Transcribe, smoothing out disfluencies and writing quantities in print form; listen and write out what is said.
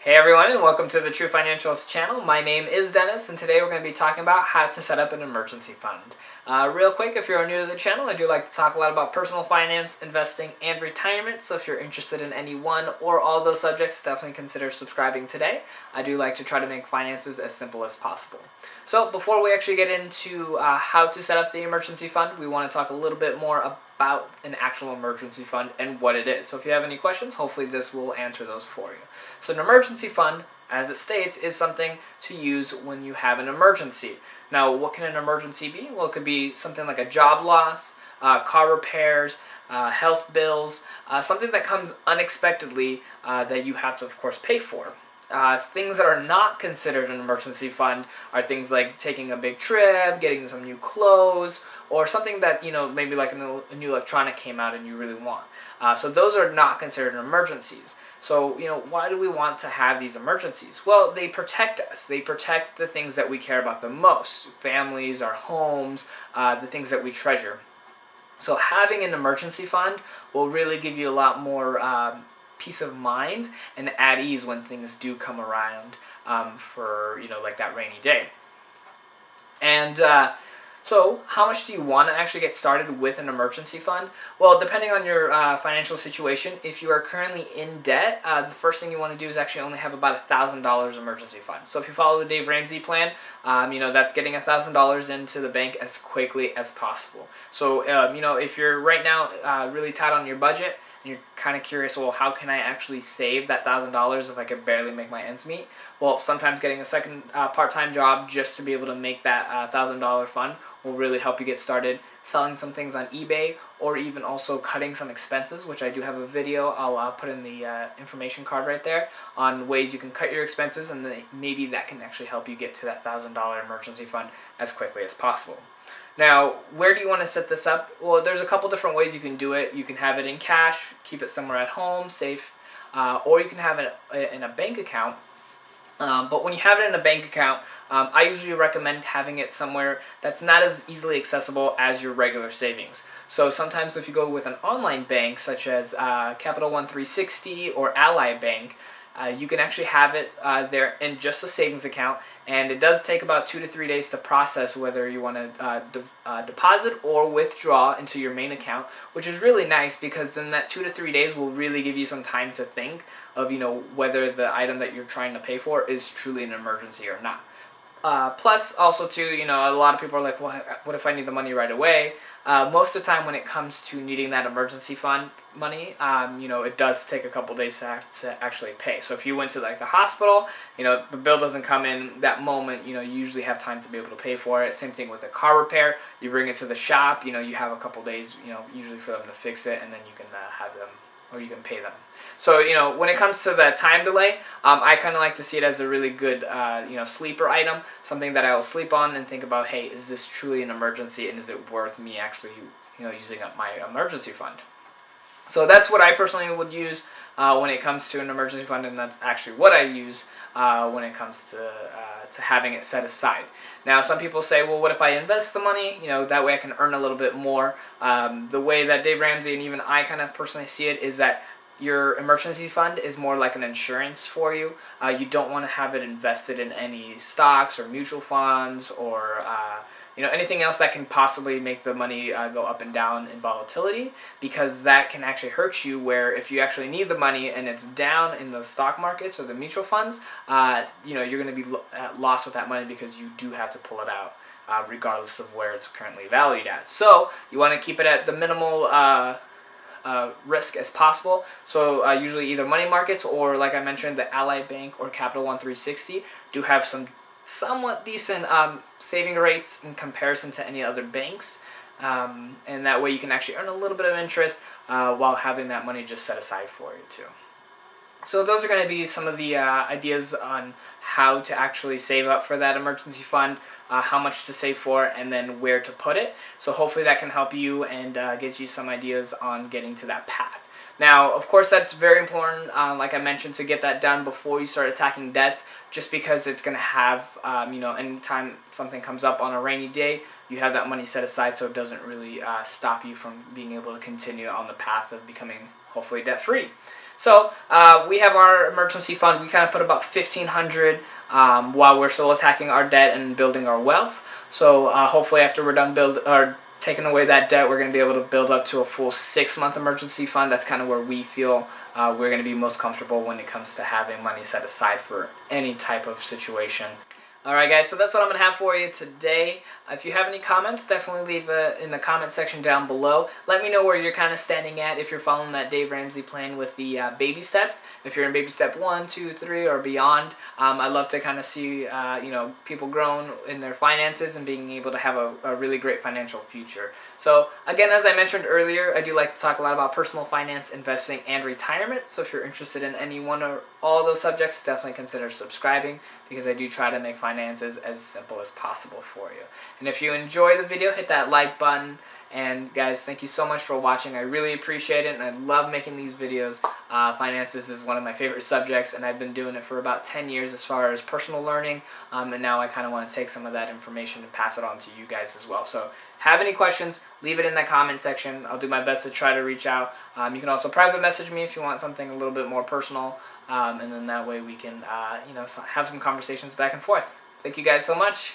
Hey everyone, and welcome to the TruFinancials channel. My name is Dennis, and today we're going to be talking about how to set up an emergency fund. Real quick, if you're new to the channel, I do like to talk a lot about personal finance, investing, and retirement, so if you're interested in any one or all those subjects, definitely consider subscribing today. I do like to try to make finances as simple as possible. So before we actually get into how to set up the emergency fund, we want to talk a little bit more about an actual emergency fund and what it is. So if you have any questions, hopefully this will answer those for you. So an emergency fund, as it states, is something to use when you have an emergency. Now, what can an emergency be? Well, it could be something like a job loss, car repairs, health bills, something that comes unexpectedly that you have to, of course, pay for. Things that are not considered an emergency fund are things like taking a big trip, getting some new clothes, or something that, maybe like a new electronic came out and you really want. So those are not considered emergencies. So, why do we want to have these emergencies? Well, they protect us. They protect the things that we care about the most. Families, our homes, the things that we treasure. So having an emergency fund will really give you a lot more peace of mind and at ease when things do come around for, like that rainy day. And so how much do you want to actually get started with an emergency fund? Well, depending on your financial situation, if you are currently in debt, the first thing you want to do is actually only have about $1,000 emergency fund. So if you follow the Dave Ramsey plan, that's getting $1,000 into the bank as quickly as possible. So, if you're right now really tight on your budget, and you're kind of curious, well, how can I actually save that $1,000 if I could barely make my ends meet? Well, sometimes getting a second part-time job just to be able to make that $1,000 fund will really help you get started selling some things on eBay, or even also cutting some expenses, which I do have a video I'll put in the information card right there on ways you can cut your expenses, and maybe that can actually help you get to that $1,000 emergency fund as quickly as possible. Now, where do you want to set this up? Well, there's a couple different ways you can do it. You can have it in cash, keep it somewhere at home, safe, or you can have it in a bank account. But when you have it in a bank account, I usually recommend having it somewhere that's not as easily accessible as your regular savings. So sometimes if you go with an online bank, such as Capital One 360 or Ally Bank, you can actually have it there in just a savings account, and it does take about 2 to 3 days to process whether you want to deposit or withdraw into your main account, which is really nice because then that 2 to 3 days will really give you some time to think of whether the item that you're trying to pay for is truly an emergency or not. Plus, also too, a lot of people are like, well, what if I need the money right away? Most of the time when it comes to needing that emergency fund money, it does take a couple days to have to actually pay. So if you went to like the hospital, the bill doesn't come in that moment, you usually have time to be able to pay for it. Same thing with a car repair. You bring it to the shop, you have a couple days, usually for them to fix it, and then you can have them, or you can pay them. So, when it comes to the time delay, I kind of like to see it as a really good, sleeper item, something that I will sleep on and think about, hey, is this truly an emergency, and is it worth me actually, using up my emergency fund? So that's what I personally would use when it comes to an emergency fund, and that's actually what I use when it comes to having it set aside. Now, some people say, well, what if I invest the money? That way I can earn a little bit more. The way that Dave Ramsey and even I kind of personally see it is that your emergency fund is more like an insurance for you. You don't want to have it invested in any stocks or mutual funds or anything else that can possibly make the money go up and down in volatility, because that can actually hurt you, where if you actually need the money and it's down in the stock markets or the mutual funds, you're going to be at loss with that money because you do have to pull it out regardless of where it's currently valued at. So you want to keep it at the minimal risk as possible. So usually either money markets or, like I mentioned, the Ally Bank or Capital One 360 do have some somewhat decent saving rates in comparison to any other banks, and that way you can actually earn a little bit of interest while having that money just set aside for you too. So those are going to be some of the ideas on how to actually save up for that emergency fund, how much to save for, and then where to put it. So hopefully that can help you and get you some ideas on getting to that path. Now, of course, that's very important, like I mentioned, to get that done before you start attacking debts, just because it's going to have, anytime something comes up on a rainy day, you have that money set aside, so it doesn't really stop you from being able to continue on the path of becoming hopefully debt-free. So we have our emergency fund. We kind of put about $1,500 while we're still attacking our debt and building our wealth. So hopefully after we're done taking away that debt, we're going to be able to build up to a full 6-month emergency fund. That's kind of where we feel we're going to be most comfortable when it comes to having money set aside for any type of situation. Alright guys, so that's what I'm going to have for you today. If you have any comments, definitely leave it in the comment section down below. Let me know where you're kind of standing at, if you're following that Dave Ramsey plan with the baby steps. If you're in baby step 1, 2, 3, or beyond. I'd love to kind of see people growing in their finances and being able to have a really great financial future. So again, as I mentioned earlier, I do like to talk a lot about personal finance, investing, and retirement. So if you're interested in any one or all of those subjects, definitely consider subscribing, because I do try to make finances as simple as possible for you. And if you enjoy the video, hit that like button. And guys, thank you so much for watching. I really appreciate it, and I love making these videos. Finances is one of my favorite subjects, and I've been doing it for about 10 years as far as personal learning. And now I kind of want to take some of that information and pass it on to you guys as well. So have any questions, leave it in the comment section. I'll do my best to try to reach out. You can also private message me if you want something a little bit more personal. And then that way we can have some conversations back and forth. Thank you guys so much.